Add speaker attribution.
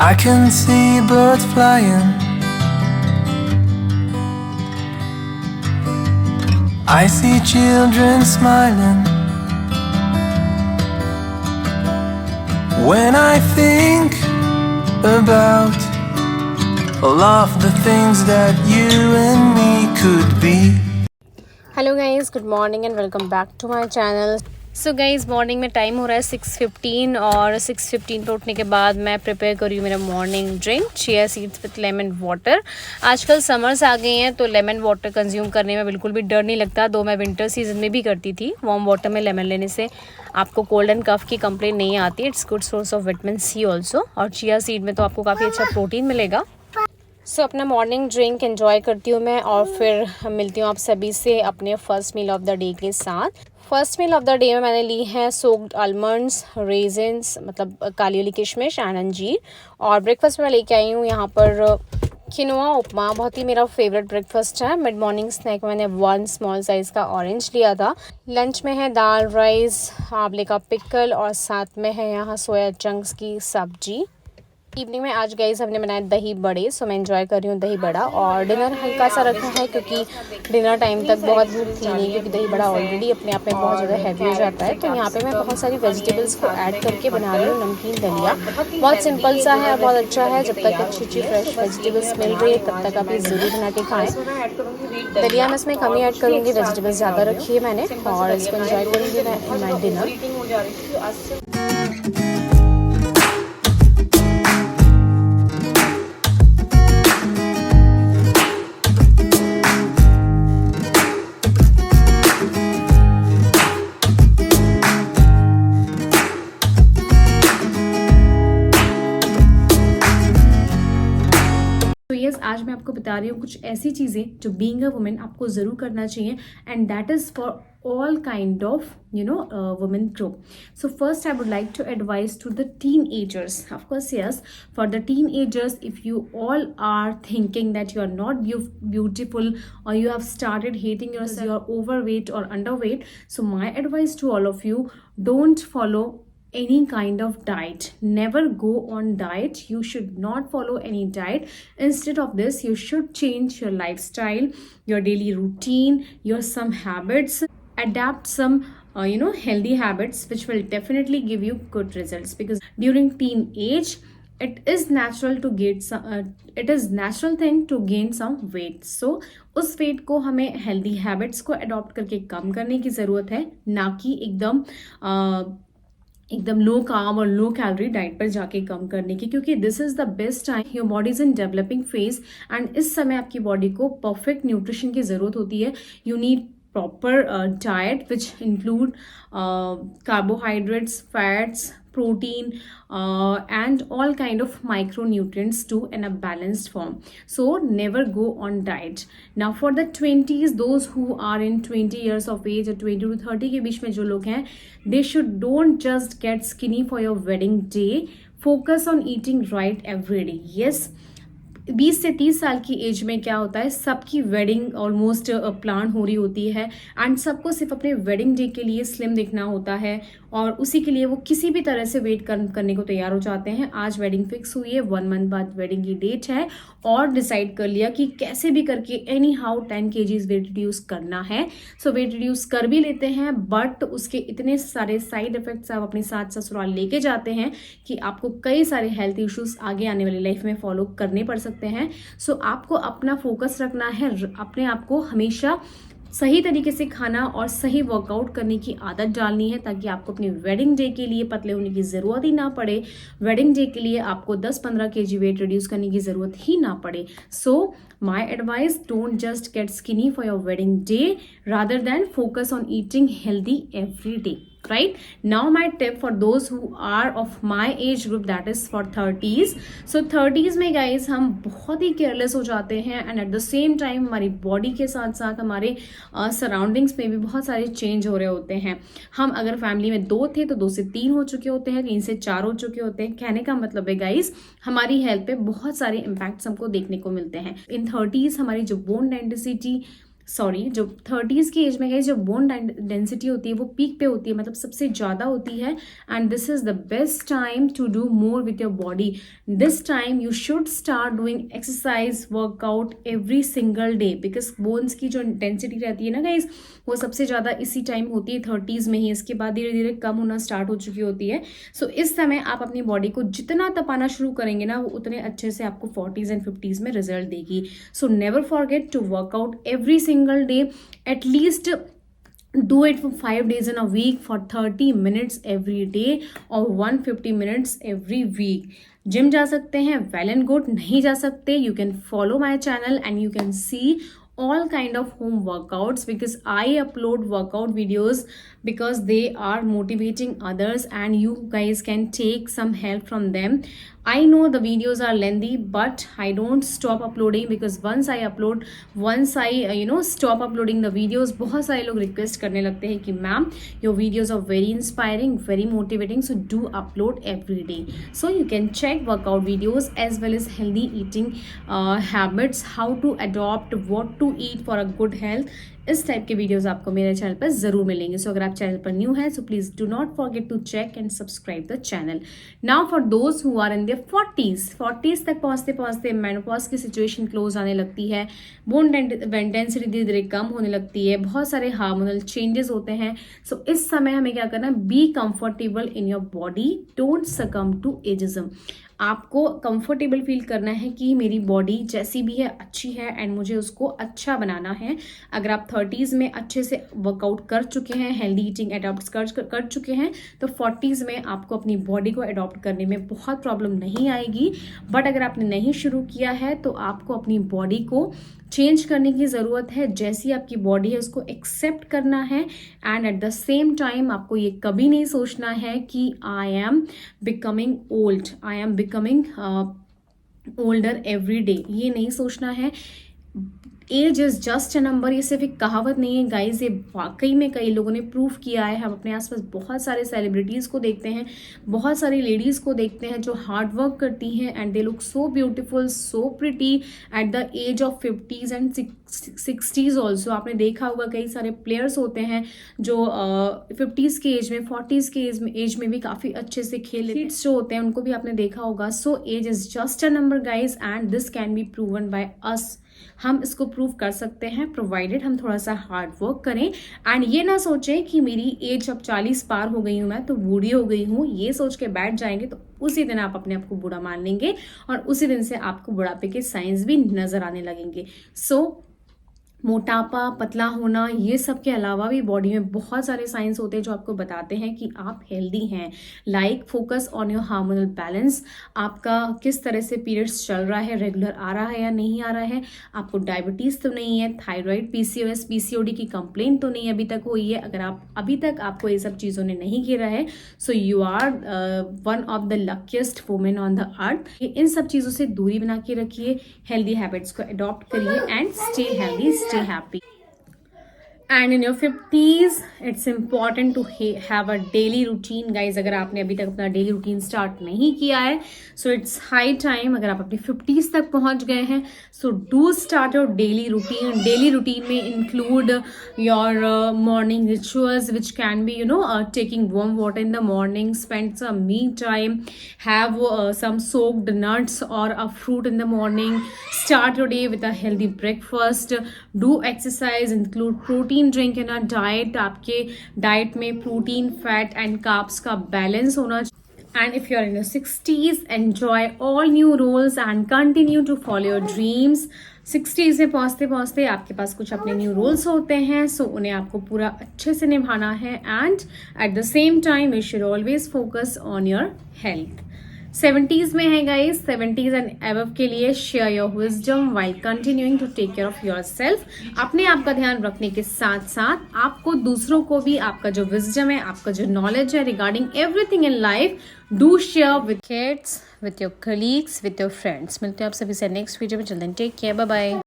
Speaker 1: I can see birds flying. I see children smiling. When I think about all of the things that you and me could be.
Speaker 2: Hello guys, good morning and welcome back to my channel. So guys, morning में time हो रहा है 6:15 और 6:15 पर उठने के बाद मैं प्रिपेयर कर रही हूँ मेरा morning drink chia seeds with lemon water. आजकल समर्स आ गई हैं तो लेमन वाटर कंज्यूम करने में बिल्कुल भी डर नहीं लगता, दो मैं विंटर सीजन में भी करती थी। वार्म वाटर में लेमन लेने से आपको कोल्ड एंड कफ की कंप्लेन नहीं आती। It's good source of vitamin C also, और चिया सीड में तो आपको काफ़ी अच्छा प्रोटीन मिलेगा। सो अपना मॉर्निंग ड्रिंक एंजॉय करती हूँ मैं, और फिर मिलती हूँ आप सभी से अपने first meal of the day के साथ। First meal of the day में मैंने ली है सोक्ड आलमंड्स, रेजिन्स मतलब काली वाली किशमिश एंड अंजीर। और ब्रेकफास्ट में मैं लेके आई हूँ यहाँ पर किनोआ उपमा, बहुत ही मेरा फेवरेट ब्रेकफास्ट है। मिड मॉर्निंग स्नैक मैंने 1 स्मॉल साइज़ का ऑरेंज लिया था। लंच में है दाल, राइस, आंवले का पिकल और साथ में है यहाँ सोया चंक्स की सब्जी। इवनिंग में आज गाइस हमने बनाया दही बड़े, सो मैं एंजॉय कर रही हूँ दही बड़ा। और डिनर हल्का सा रखा है क्योंकि डिनर टाइम तक बहुत भूख थी नहीं, क्योंकि दही बड़ा ऑलरेडी अपने आप में बहुत ज़्यादा हैवी हो जाता है। तो यहाँ पे मैं बहुत सारी वेजिटेबल्स को ऐड करके बना रही हूँ नमकीन दलिया। बहुत सिंपल सा है और बहुत अच्छा है। जब तक अच्छी अच्छी फ्रेश वेजिटेबल्स मिल रही है तब तक आप ये ज़रूर बना के खाएँ। दलिया में इसमें कम ही ऐड करूँगी, वेजिटेबल्स ज़्यादा रखी है मैंने, और इसको एंजॉय करूँगी मैं इन माई डिनर। आज मैं आपको बता रही हूँ कुछ ऐसी चीज़ें जो बीइंग अ वुमेन आपको ज़रूर करना चाहिए, and that is for all kind of women group. So first I would like to advise to the teenagers. Of course, yes, for the teenagers, if you all are thinking that you are not beautiful or you have started hating yourself, you are overweight or underweight, so my advice to all of you, don't follow any kind of diet. Never go on diet. You should not follow any diet. Instead of this, you should change your lifestyle, your daily routine, your some habits, adapt some healthy habits which will definitely give you good results, because during teenage it is natural to get it is natural thing to gain some weight. So उस wait को हमें healthy habits को adopt करके कम करने की ज़रूरत है, ना कि एकदम लो कार्ब और लो कैलोरी डाइट पर जाके कम करने की, क्योंकि this is the best time. Your body is in developing phase and इस समय आपकी बॉडी को परफेक्ट न्यूट्रिशन की ज़रूरत होती है। You need proper diet which include carbohydrates, fats, protein, and all kind of micronutrients too in a balanced form. So never go on diet. Now for the 20s, those who are in 20 years of age or 20 to 30 के बीच में जो लोग हैं, they should don't just get skinny for your wedding day. Focus on eating right every day. Yes, 20 से 30 साल की as में क्या होता है, सबकी वेडिंग ऑलमोस्ट प्लान हो रही होती है, एंड सबको सिर्फ अपने वेडिंग डे के लिए स्लिम दिखना होता है, और उसी के लिए वो किसी भी तरह से वेट करने को तैयार हो जाते हैं। आज वेडिंग फिक्स हुई है, 1 मंथ बाद वेडिंग की डेट है, और डिसाइड कर लिया कि कैसे भी करके any how 10 kgs weight reduce करना है। सो वेट रिड्यूस कर भी लेते हैं, बट उसके इतने सारे साइड इफेक्ट्स आप अपने साथ ससुराल लेके जाते हैं कि आपको कई सारे हेल्थ इश्यूज आगे आने वाली लाइफ में फॉलो करने पड़ सकते हैं। सो आपको अपना फोकस रखना है, अपने आप को हमेशा सही तरीके से खाना और सही वर्कआउट करने की आदत डालनी है, ताकि आपको अपनी वेडिंग डे के लिए पतले होने की ज़रूरत ही ना पड़े। वेडिंग डे के लिए आपको 10-15 kg वेट रिड्यूस करने की ज़रूरत ही ना पड़े। So my advice, don't just get skinny for your wedding day, rather than focus on eating healthy every day. Right now my tip for those who are of my age group, that is for 30s. So 30s में guys हम बहुत ही careless हो जाते हैं, and at the same time हमारी body के साथ साथ हमारे सराउंडिंग्स में भी बहुत सारे चेंज हो रहे होते हैं। हम अगर फैमिली में 2 थे तो 2 से 3 हो चुके होते हैं, 3 से 4 हो चुके होते हैं। कहने का मतलब है गाइस, हमारी हेल्थ पे बहुत सारे इम्पैक्ट्स हमको देखने को मिलते हैं। इन 30s हमारी जो बोन डेंसिटी सॉरी, जो 30s की एज में गाइस जो बोन डेंसिटी होती है वो पीक पे होती है, मतलब सबसे ज़्यादा होती है। And this is the best time to do more with your body. This time you should start doing exercise workout every single day, because bones की जो डेंसिटी रहती है ना गाइस वो सबसे ज़्यादा इसी टाइम होती है 30s में ही। इसके बाद धीरे धीरे कम होना स्टार्ट हो चुकी होती है। सो इस समय आप अपनी बॉडी को जितना तपाना शुरू करेंगे ना वो उतने अच्छे से आपको 40s एंड 50s में रिजल्ट देगी। So never forget to workout every single day, at least do it for 5 days in a week for 30 minutes every day or 150 minutes every week. Gym जा सकते हैं, वेल एंड गुड। नहीं जा सकते, you can follow my channel and you can see all kind of home workouts, because I upload workout videos because they are motivating others and you guys can take some help from them. I know the videos are lengthy, but I don't stop uploading, because once I stop uploading the videos, बहुत सारे लोग request करने लगते हैं कि ma'am your videos are very inspiring, very motivating, so do upload every day. So you can check workout videos as well as healthy eating habits, how to adopt, what to eat for a good health. इस type के videos आपको मेरे channel पर जरूर मिलेंगे। सो अगर आप channel पर न्यू है so please do not forget to check and subscribe the channel. Now for those who are in there 40s तक पहुंचते पहुंचते मेनोपॉज की सिचुएशन क्लोज आने लगती है, बोन डेंसिटी धीरे धीरे कम होने लगती है, बहुत सारे हार्मोनल चेंजेस होते हैं। सो इस समय हमें क्या करना है, be comfortable in your body, don't succumb to ageism. आपको कंफर्टेबल फील करना है कि मेरी बॉडी जैसी भी है अच्छी है एंड मुझे उसको अच्छा बनाना है। अगर आप 30s में अच्छे से वर्कआउट कर चुके हैं, हेल्दी ईटिंग अडॉप्ट कर चुके हैं, तो 40s में आपको अपनी बॉडी को अडॉप्ट करने में बहुत प्रॉब्लम नहीं आएगी। बट अगर आपने नहीं शुरू किया है तो आपको अपनी बॉडी को चेंज करने की ज़रूरत है। जैसी आपकी बॉडी है उसको एक्सेप्ट करना है and at the same time आपको ये कभी नहीं सोचना है कि I am becoming old, I am becoming older every day, ये नहीं सोचना है। Age is just a number, ये सिर्फ एक कहावत नहीं है गाइज, ये वाकई में कई लोगों ने प्रूव किया है। हम अपने आसपास बहुत सारे सेलिब्रिटीज़ को देखते हैं, बहुत सारी लेडीज़ को देखते हैं जो हार्ड वर्क करती हैं and they look so beautiful, so pretty at the age of 50s and 60s also. आपने देखा होगा कई सारे प्लेयर्स होते हैं जो 50s के एज में, 40s के एज में भी काफ़ी अच्छे से खेल जो होते हैं, उनको भी आपने देखा होगा। So age is just a number guys and this can be proven by us. हम इसको प्रूव कर सकते हैं प्रोवाइडेड हम थोड़ा सा हार्ड वर्क करें एंड ये ना सोचें कि मेरी एज अब 40 पार हो गई हूँ, मैं तो बूढ़ी हो गई हूँ। ये सोच के बैठ जाएंगे तो उसी दिन आप अपने आप को बूढ़ा मान लेंगे और उसी दिन से आपको बुढ़ापे के साइंस भी नजर आने लगेंगे। सो मोटापा, पतला होना, ये सब के अलावा भी बॉडी में बहुत सारे साइंस होते हैं जो आपको बताते हैं कि आप हेल्दी हैं। Like focus on your hormonal balance, आपका किस तरह से पीरियड्स चल रहा है, रेगुलर आ रहा है या नहीं आ रहा है, आपको डायबिटीज़ तो नहीं है, थायराइड, PCOS, PCOD की कंप्लेन तो नहीं अभी तक हुई है। अगर आप अभी तक आपको ये सब चीज़ों ने नहीं घेरा है so you are one of the luckiest women on the earth. इन सब चीज़ों से दूरी बना के रखिए, हेल्दी हैबिट्स को अडॉप्ट करिए and stay healthy, stay happy. And in your 50s it's important to have a daily routine guys। अगर आपने अभी तक अपना डेली रूटीन स्टार्ट नहीं किया है सो इट्स हाई टाइम। अगर आप अपनी 50s तक पहुंच गए हैं so do start your daily routine. Daily routine में include your morning rituals which can be taking warm water in the morning, spend some me time, have some soaked nuts or a fruit in the morning, start your day with a healthy breakfast, do exercise, include protein drink in a diet. आपके diet में protein, fat and carbs का balance होना चाहिए। And if you are in your 60s enjoy all new roles and continue to follow your dreams. 60s में पहुंचते पहुंचते आपके पास कुछ अपने न्यू रोल्स होते हैं सो उन्हें आपको पूरा अच्छे से निभाना है and at the same time you should always focus on your health. 70s में है गाइस, 70s एंड अबव के लिए share your wisdom while continuing to take care of yourself. अपने आप का ध्यान रखने के साथ साथ आपको दूसरों को भी आपका जो विजडम है, आपका जो नॉलेज है regarding everything in life, do share with kids, with your colleagues, with your friends. मिलते हैं आप सभी से नेक्स्ट वीडियो में। जल्दी टेक केयर, बाय बाय।